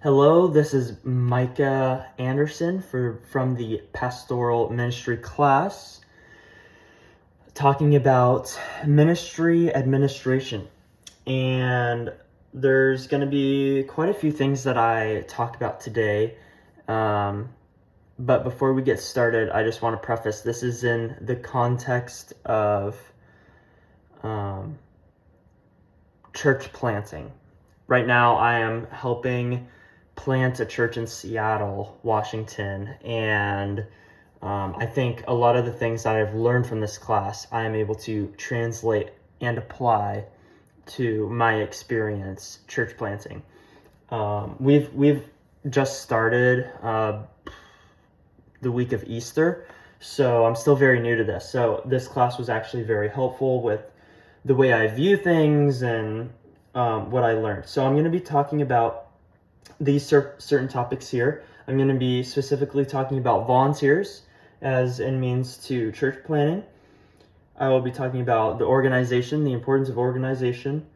Hello, this is Micah Anderson from the Pastoral Ministry class, talking about ministry administration. And there's going to be quite a few things that I talk about today. But before we get started, I just want to preface this is in the context of church planting. Right now, I am helping plant a church in Seattle, Washington, and I think a lot of the things that I've learned from this class, I am able to translate and apply to my experience church planting. We've just started the week of Easter, so I'm still very new to this. So this class was actually very helpful with the way I view things and what I learned. So I'm going to be talking about these certain topics here. I'm going to be specifically talking about volunteers as a means to church planting. I will be talking about the organization, the importance of organization,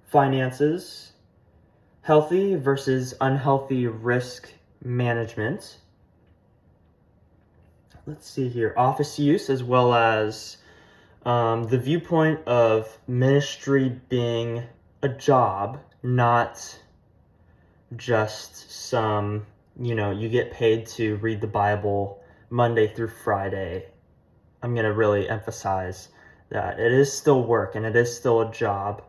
finances, healthy versus unhealthy risk management. Let's see here, office use, as well as the viewpoint of ministry being a job, not just some, you get paid to read the Bible Monday through Friday. I'm going to really emphasize that it is still work and it is still a job,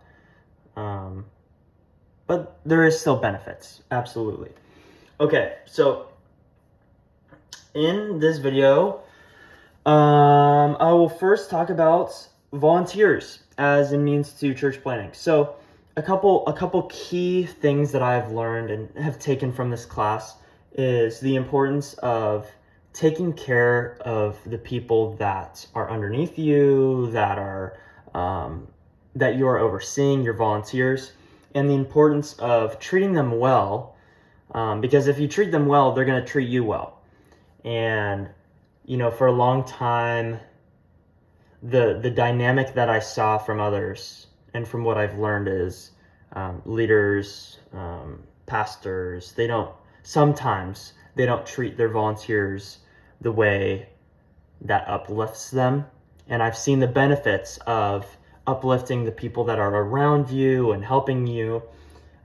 but there is still benefits, absolutely. Okay, so in this video, I will first talk about volunteers as a means to church planting. So a couple key things that I've learned and have taken from this class is the importance of taking care of the people that are underneath you, that are that you are overseeing, your volunteers, and the importance of treating them well, because if you treat them well, they're going to treat you well. And for a long time, the dynamic that I saw from others and from what I've learned is leaders, pastors, sometimes they don't treat their volunteers the way that uplifts them. And I've seen the benefits of uplifting the people that are around you and helping you,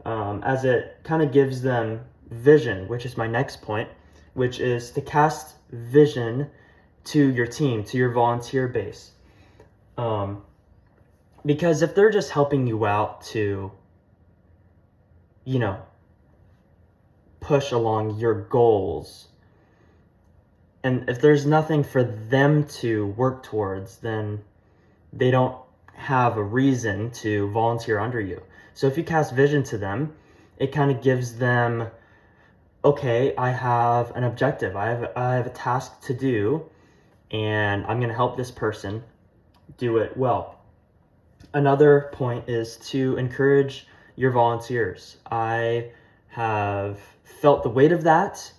as it kind of gives them vision, which is my next point, which is to cast vision to your team, to your volunteer base. Because if they're just helping you out to, push along your goals, and if there's nothing for them to work towards, then they don't have a reason to volunteer under you. So if you cast vision to them, it kind of gives them, okay, I have an objective, I have a task to do, and I'm going to help this person do it well. Another point is to encourage your volunteers. I have felt the weight of that.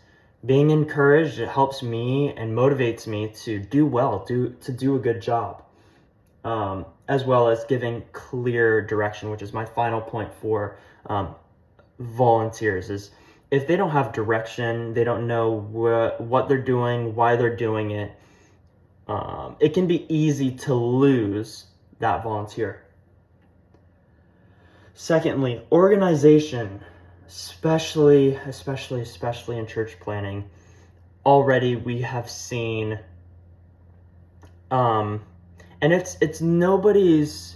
Being encouraged, it helps me and motivates me to do well, to do a good job, as well as giving clear direction, which is my final point for volunteers, is if they don't have direction, they don't know what they're doing, why they're doing it, it can be easy to lose that volunteer. Secondly, organization, especially in church planning. Already we have seen, and it's nobody's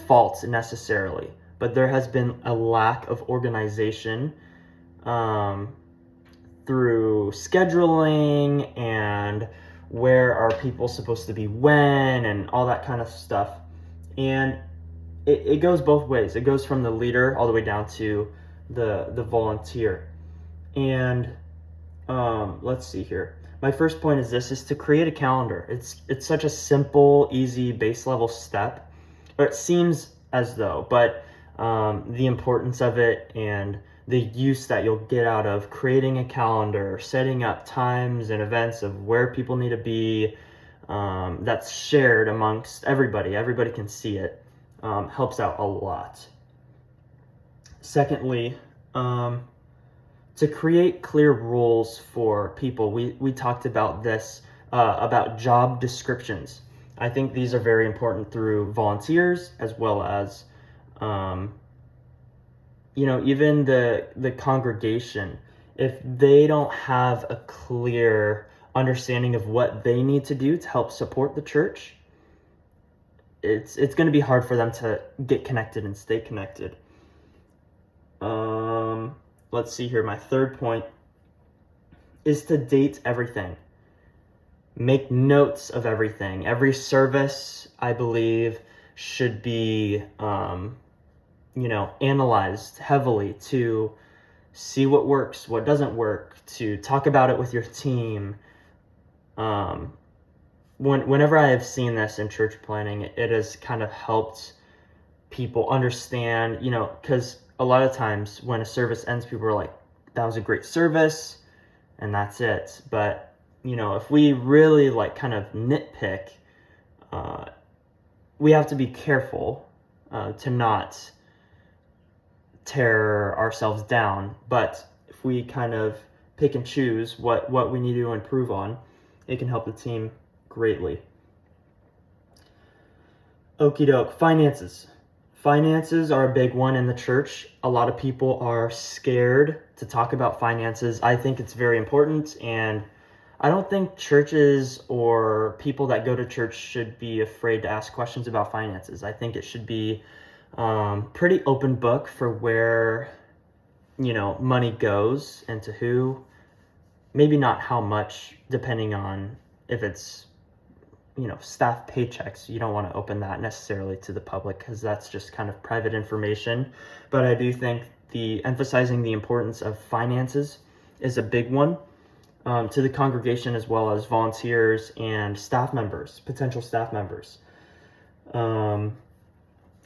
fault necessarily, but there has been a lack of organization through scheduling and where are people supposed to be when and all that kind of stuff. And it goes both ways. It goes from the leader all the way down to the volunteer. And let's see here. My first point is to create a calendar. It's such a simple, easy, base level step, or it seems as though, but the importance of it and the use that you'll get out of creating a calendar, setting up times and events of where people need to be, that's shared amongst everybody can see it, helps out a lot. Secondly, to create clear rules for people. We talked about this, about job descriptions. I think these are very important through volunteers as well as, even the congregation. If they don't have a clear understanding of what they need to do to help support the church, it's going to be hard for them to get connected and stay connected. Let's see here. My third point is to date everything. Make notes of everything. Every service, I believe, should be, analyzed heavily to see what works, what doesn't work, to talk about it with your team. Whenever I have seen this in church planning, it has kind of helped people understand, because a lot of times when a service ends, people are like, that was a great service, and that's it. But, if we really kind of nitpick, we have to be careful to not tear ourselves down. But if we kind of pick and choose what we need to improve on, it can help the team greatly. Okie doke. Finances. Finances are a big one in the church. A lot of people are scared to talk about finances. I think it's very important, and I don't think churches or people that go to church should be afraid to ask questions about finances. I think it should be pretty open book for where, money goes and to who. Maybe not how much, depending on if it's, staff paychecks. You don't want to open that necessarily to the public because that's just kind of private information. But I do think emphasizing the importance of finances is a big one to the congregation, as well as volunteers and staff members, potential staff members.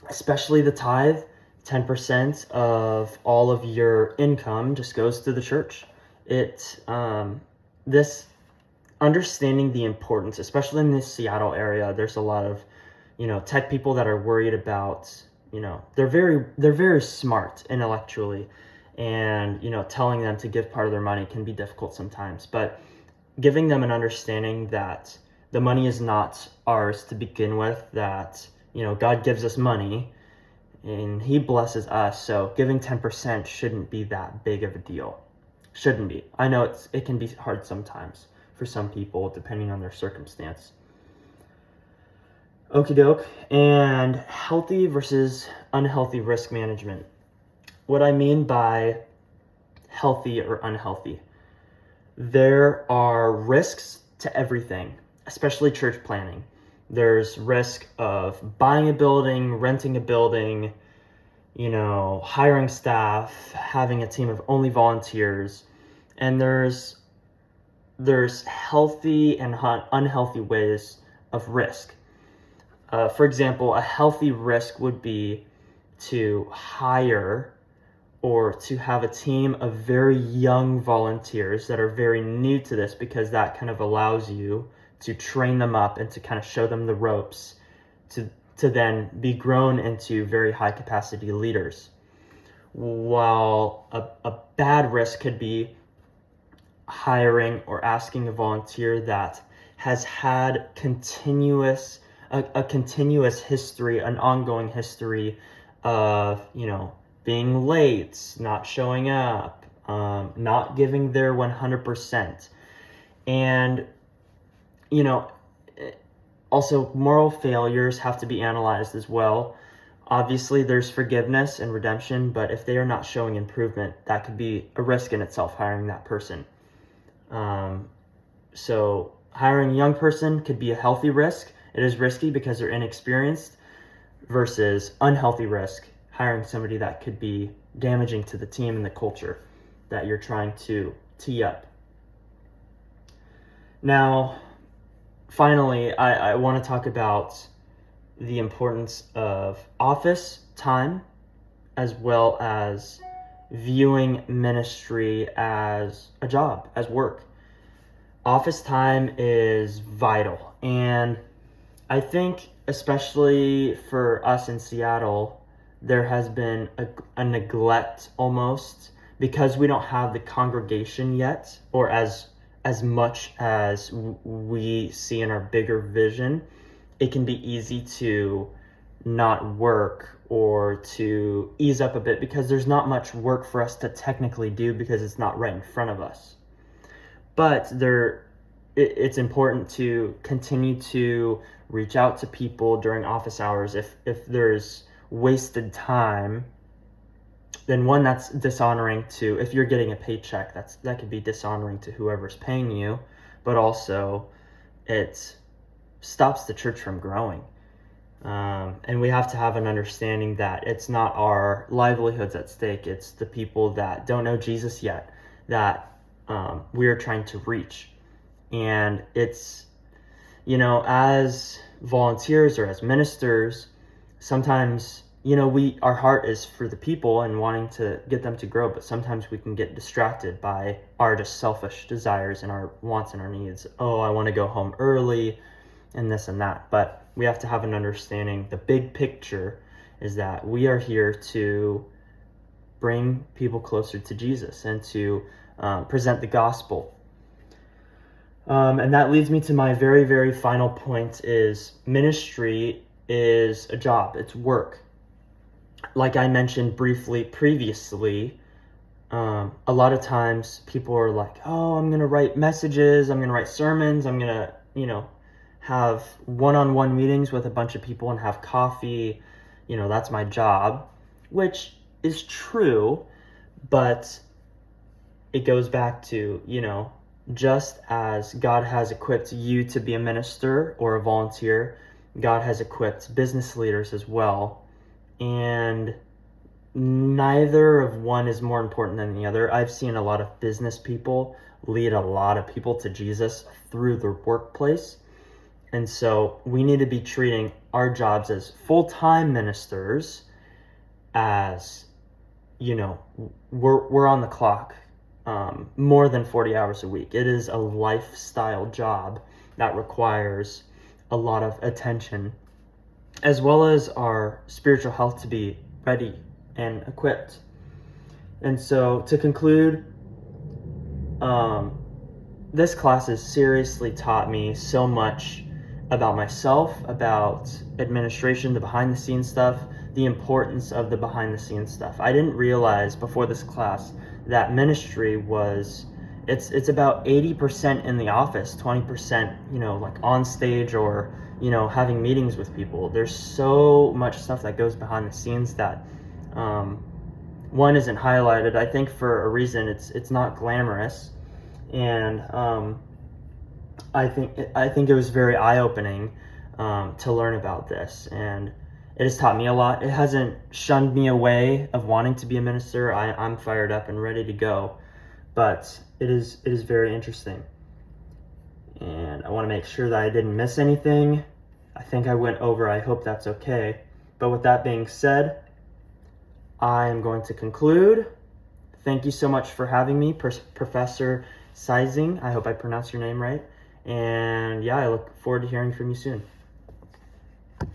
Especially the tithe. 10% of all of your income just goes to the church. This understanding the importance, especially in this Seattle area, there's a lot of, tech people that are worried about, they're very smart intellectually, and, telling them to give part of their money can be difficult sometimes, but giving them an understanding that the money is not ours to begin with, that, God gives us money and he blesses us. So giving 10% shouldn't be that big of a deal. Shouldn't be. I know it can be hard sometimes for some people, depending on their circumstance. Okie doke. And healthy versus unhealthy risk management. What I mean by healthy or unhealthy, there are risks to everything, especially church planning. There's risk of buying a building, renting a building, hiring staff, having a team of only volunteers, and there's healthy and unhealthy ways of risk. For example, a healthy risk would be to hire or to have a team of very young volunteers that are very new to this, because that kind of allows you to train them up and to kind of show them the ropes to then be grown into very high capacity leaders. While a bad risk could be hiring or asking a volunteer that has had a continuous history, an ongoing history of, being late, not showing up, not giving their 100%. And, also moral failures have to be analyzed as well. Obviously, there's forgiveness and redemption, but if they are not showing improvement, that could be a risk in itself, hiring that person. So hiring a young person could be a healthy risk. It is risky because they're inexperienced, versus unhealthy risk, hiring somebody that could be damaging to the team and the culture that you're trying to tee up. Now, finally, I want to talk about the importance of office time, as well as viewing ministry as a job, as work. Office time is vital, and I think especially for us in Seattle, there has been a neglect almost because we don't have the congregation yet, or as much as we see in our bigger vision, it can be easy to not work or to ease up a bit because there's not much work for us to technically do because it's not right in front of us. But it's important to continue to reach out to people during office hours. If there's wasted time, then one, that's dishonoring to, if you're getting a paycheck, that could be dishonoring to whoever's paying you, but also it stops the church from growing. And we have to have an understanding that it's not our livelihoods at stake. It's the people that don't know Jesus yet that we are trying to reach. And it's, as volunteers or as ministers, sometimes, our heart is for the people and wanting to get them to grow, but sometimes we can get distracted by our just selfish desires and our wants and our needs. Oh, I want to go home early and this and that. But we have to have an understanding. The big picture is that we are here to bring people closer to Jesus and to present the gospel. And that leads me to my very, very final point is ministry is a job. It's work. Like I mentioned briefly previously, a lot of times people are like, oh, I'm going to write messages. I'm going to write sermons. I'm going to, have one-on-one meetings with a bunch of people and have coffee. That's my job, which is true, but it goes back to, just as God has equipped you to be a minister or a volunteer, God has equipped business leaders as well. And neither of one is more important than the other. I've seen a lot of business people lead a lot of people to Jesus through their workplace. And so we need to be treating our jobs as full-time ministers as, we're on the clock more than 40 hours a week. It is a lifestyle job that requires a lot of attention, as well as our spiritual health to be ready and equipped. And so to conclude, this class has seriously taught me so much about myself, about administration, the behind the scenes stuff, the importance of the behind the scenes stuff. I didn't realize before this class that ministry was, it's about 80% in the office, 20%, like on stage or, having meetings with people. There's so much stuff that goes behind the scenes that one isn't highlighted. I think for a reason. It's not glamorous, and I think it was very eye-opening to learn about this, and it has taught me a lot. It hasn't shunned me away of wanting to be a minister. I'm fired up and ready to go, but it is very interesting, and I want to make sure that I didn't miss anything. I think I went over. I hope that's okay. But with that being said, I am going to conclude. Thank you so much for having me, Professor Sizing. I hope I pronounced your name right. And yeah, I look forward to hearing from you soon.